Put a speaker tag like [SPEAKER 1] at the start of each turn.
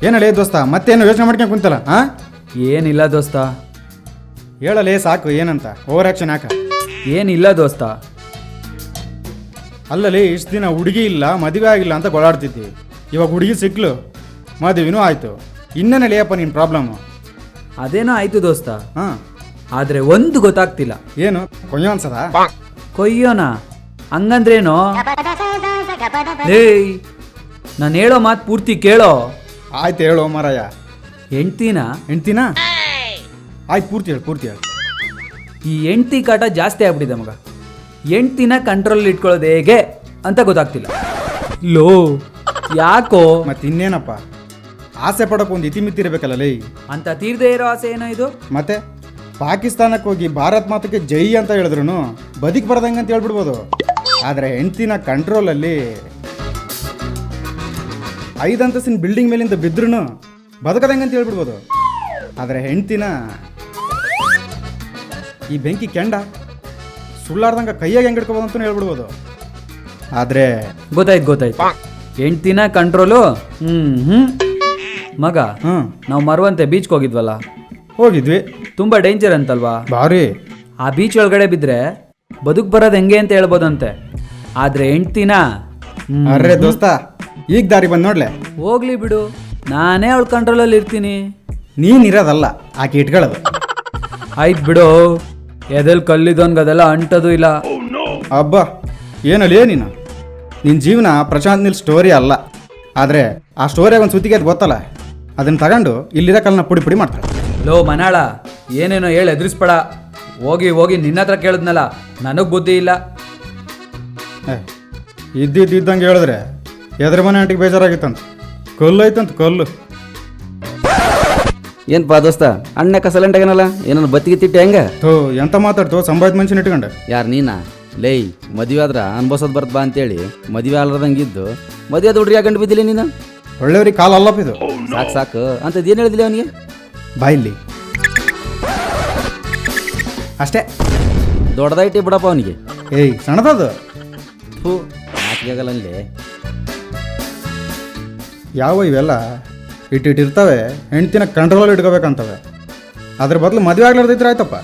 [SPEAKER 1] ಏನಲ್ಲೇ ದೋಸ್ತ ಮತ್ತೇನು ಯೋಚನೆ ಮಾಡ್ಕೊಂಡು ಕುಂತಲ್ಲ ಹಾಂ?
[SPEAKER 2] ಏನಿಲ್ಲ ದೋಸ್ತ.
[SPEAKER 1] ಹೇಳಲೇ ಸಾಕು ಏನಂತ ಓವರ್ ಆ್ಯಕ್ಷನ್ ಯಾಕ?
[SPEAKER 2] ಏನಿಲ್ಲ ದೋಸ್ತ.
[SPEAKER 1] ಅಲ್ಲಲ್ಲಿ ಇಷ್ಟು ದಿನ ಹುಡುಗಿ ಇಲ್ಲ ಮದುವೆ ಆಗಿಲ್ಲ ಅಂತ ಗೋಳಾಡ್ತಿದ್ದಿ. ಇವಾಗ ಹುಡುಗಿ ಸಿಕ್ಲು, ಮದುವೆನೂ ಆಯಿತು. ಇನ್ನೇನಲ್ಲಿಯಪ್ಪ ನಿನ್ನ ಪ್ರಾಬ್ಲಮ್ಮು?
[SPEAKER 2] ಅದೇನೋ ಆಯ್ತು ದೋಸ್ತ.
[SPEAKER 1] ಹಾಂ,
[SPEAKER 2] ಆದ್ರೆ ಒಂದು ಗೊತ್ತಾಗ್ತಿಲ್ಲ.
[SPEAKER 1] ಏನು ಕೊಯ್ಯೋ ಅನ್ಸದ?
[SPEAKER 2] ಕೊಯ್ಯೋನ ಹಂಗಂದ್ರೇನು? ಏಯ್, ನಾನು ಹೇಳೋ ಮಾತು ಪೂರ್ತಿ ಕೇಳೋ.
[SPEAKER 1] ಆಯ್ತು ಹೇಳು ಮಾರಾಯ.
[SPEAKER 2] ಹೆಂಡ್ತಿನ
[SPEAKER 1] ಆಯ್ತು ಪೂರ್ತಿ ಹೇಳು.
[SPEAKER 2] ಈ ಹೆಂಡ್ತಿ ಕಾಟ ಜಾಸ್ತಿ ಆಗ್ಬಿಟ್ಟಿದೆ ಮಗ. ಹೆಂಡ್ತಿನ ಕಂಟ್ರೋಲ್ ಇಟ್ಕೊಳ್ಳೋದು ಹೇಗೆ ಅಂತ ಗೊತ್ತಾಗ್ತಿಲ್ಲ. ಲೋ ಯಾಕೋ?
[SPEAKER 1] ಮತ್ತೆ ಇನ್ನೇನಪ್ಪ, ಆಸೆ ಪಡೋಕೆ ಒಂದು ಇತಿಮಿತಿ ಇರಬೇಕಲ್ಲ ಲೈ.
[SPEAKER 2] ಅಂತ ತೀರ್ದೇ ಇರೋ ಆಸೆ ಏನೋ ಇದು?
[SPEAKER 1] ಮತ್ತೆ ಪಾಕಿಸ್ತಾನಕ್ಕೆ ಹೋಗಿ ಭಾರತ್ ಮಾತಕ್ಕೆ ಜೈ ಅಂತ ಹೇಳಿದ್ರು ಬದುಕಿ ಬರದಂಗೆ ಅಂತ ಹೇಳ್ಬಿಡ್ಬೋದು. ಆದರೆ ಹೆಂಡ್ತಿನ ಕಂಟ್ರೋಲಲ್ಲಿ 5 ಅಂತಸ್ತಿನ ಬಿಲ್ಡಿಂಗ್ ಮೇಲಿಂದ ಬಿದ್ರೂ ಬದುಕದಂಗೆ ಅಂತ ಹೇಳ್ಬಿಡ್ಬೋದು. ಆದರೆ ಹೆಂಡ್ತಿನ ಈ ಬೆಂಕಿ ಕೆಂಡ ಸುಳ್ಳಾರ್ದಂಗೆ ಕೈಯಾಗ ಹೆಂಗೆ ಹಿಡ್ಕೋಬೋದು ಅಂತಲೂ ಹೇಳ್ಬಿಡ್ಬೋದು. ಆದರೆ
[SPEAKER 2] ಗೊತ್ತಾಯ್ತು. ಹೆಂಡ್ತಿನ ಕಂಟ್ರೋಲು. ಮಗ, ನಾವು ಮರವಂತೆ ಬೀಚ್ಗೆ ಹೋಗಿದ್ವಲ್ಲ,
[SPEAKER 1] ಹೋಗಿದ್ವಿ.
[SPEAKER 2] ತುಂಬ ಡೇಂಜರ್ ಅಂತಲ್ವಾ?
[SPEAKER 1] ಭಾರಿ.
[SPEAKER 2] ಆ ಬೀಚ್ ಒಳಗಡೆ ಬಿದ್ದರೆ ಬದುಕು ಬರೋದು ಹೆಂಗೆ ಅಂತ ಹೇಳ್ಬೋದಂತೆ. ಆದರೆ ಹೆಂಡ್ತಿನ
[SPEAKER 1] ಅರ್ರೆ ದೋಸ್ತ, ಈಗ ದಾರಿ ಬಂದು ನೋಡ್ಲೆ.
[SPEAKER 2] ಹೋಗ್ಲಿ ಬಿಡು, ನಾನೇ ಅವಳ ಕಂಟ್ರೋಲಲ್ಲಿ ಇರ್ತೀನಿ.
[SPEAKER 1] ನೀನಿರೋದಲ್ಲ, ಆಕೆ ಇಟ್ಕೊಳ್ಳೋದು.
[SPEAKER 2] ಆಯ್ತು ಬಿಡು, ಎದೆಲ್ ಕಲ್ಲಿದೋನ್ಗೆ ಅದೆಲ್ಲ ಅಂಟೋದು ಇಲ್ಲ.
[SPEAKER 1] ಅಬ್ಬಾ ಏನಲ್ಲೇ ನೀನು, ನಿನ್ನ ಜೀವನ ಪ್ರಶಾಂತ್ ನಿಲ್ ಸ್ಟೋರಿ ಅಲ್ಲ. ಆದರೆ ಆ ಸ್ಟೋರಿಯಾಗ ಒಂದು ಸುತ್ತಿಗೆ ಅದು ಗೊತ್ತಲ್ಲ, ಅದನ್ನು ತಗೊಂಡು ಇಲ್ಲಿರೋ ಕಲ್ಲನ್ನ ಪುಡಿ ಮಾಡ್ತಾರೆ.
[SPEAKER 2] ಲೋ ಮನಾಳ, ಏನೇನೋ ಹೇಳಿ ಎದುರಿಸ್ಬೇಡ. ಹೋಗಿ ನಿನ್ನ ಹತ್ರ ಕೇಳಿದ್ನಲ್ಲ, ನನಗೆ ಬುದ್ಧಿ ಇಲ್ಲ.
[SPEAKER 1] ಇದ್ದಂಗೆ ಹೇಳಿದ್ರೆ ಎದ್ರ ಮನೆ ಆಂಟಿಗೆ ಬೇಜಾರಾಗಿತ್ತಂತ. ಕಲ್ಲು ಐತಂತ ಕಲ್ಲು.
[SPEAKER 3] ಏನಪ್ಪ ದೋಸ್ತ, ಅಣ್ಣ ಸೈಲೆಂಟ್ ಆಗ್ಯಾನಲ್ಲ, ಏನಾರು ಬತ್ತಿಗೆ ತಿಟ್ಟಿ ಹೆಂಗ?
[SPEAKER 1] ಥೋ ಎಂತ ಮಾತಾಡ್ತು, ಸಂಭಾಯ್ತ ಮನುಷ್ಯನ ಇಟ್ಕೊಂಡೆ.
[SPEAKER 3] ಯಾರು ನೀನಾ? ಲೈ, ಮದುವೆ ಆದ್ರ ಅನ್ಭವಿಸೋದು ಬರ್ತ ಬಾ ಅಂತೇಳಿ ಮದುವೆ ಆಲ್ರದಂಗಿದ್ದು ಮದುವೆ ಹುಡ್ರಿ ಯಾಕಂಡು ಬಿದ್ದಿಲ್ಲ ನೀನು?
[SPEAKER 1] ಒಳ್ಳೆಯವ್ರಿಗೆ ಕಾಲ ಅಲ್ಲಪ್ಪ ಇದು.
[SPEAKER 3] ಸಾಕು ಅಂತದ್ದು ಏನು ಹೇಳಿದಿಲ್ಲ ಅವನಿಗೆ?
[SPEAKER 1] ಬಾಯಿಲ್ಲಿ ಅಷ್ಟೇ.
[SPEAKER 3] ದೊಡ್ಡದಾಯ್ತಿ ಬಿಡಪ್ಪ ಅವನಿಗೆ.
[SPEAKER 1] ಏಯ್ ಸಣ್ಣದದು.
[SPEAKER 3] ಥೂ, ನಾಚಿಕೆಗಲ್ಲ ಅಲ್ಲಿ.
[SPEAKER 1] ಯಾವ ಇವೆಲ್ಲ ಇಟ್ಟಿರ್ತವೆ ಹೆಂಡ್ತಿನ ಕಂಟ್ರೋಲಲ್ಲಿ ಇಟ್ಕೋಬೇಕಂತವೆ. ಅದ್ರ ಬದಲು ಮದುವೆ ಆಗ್ಲಾರ್ದಿದ್ರೆ ಆಯ್ತಪ್ಪ.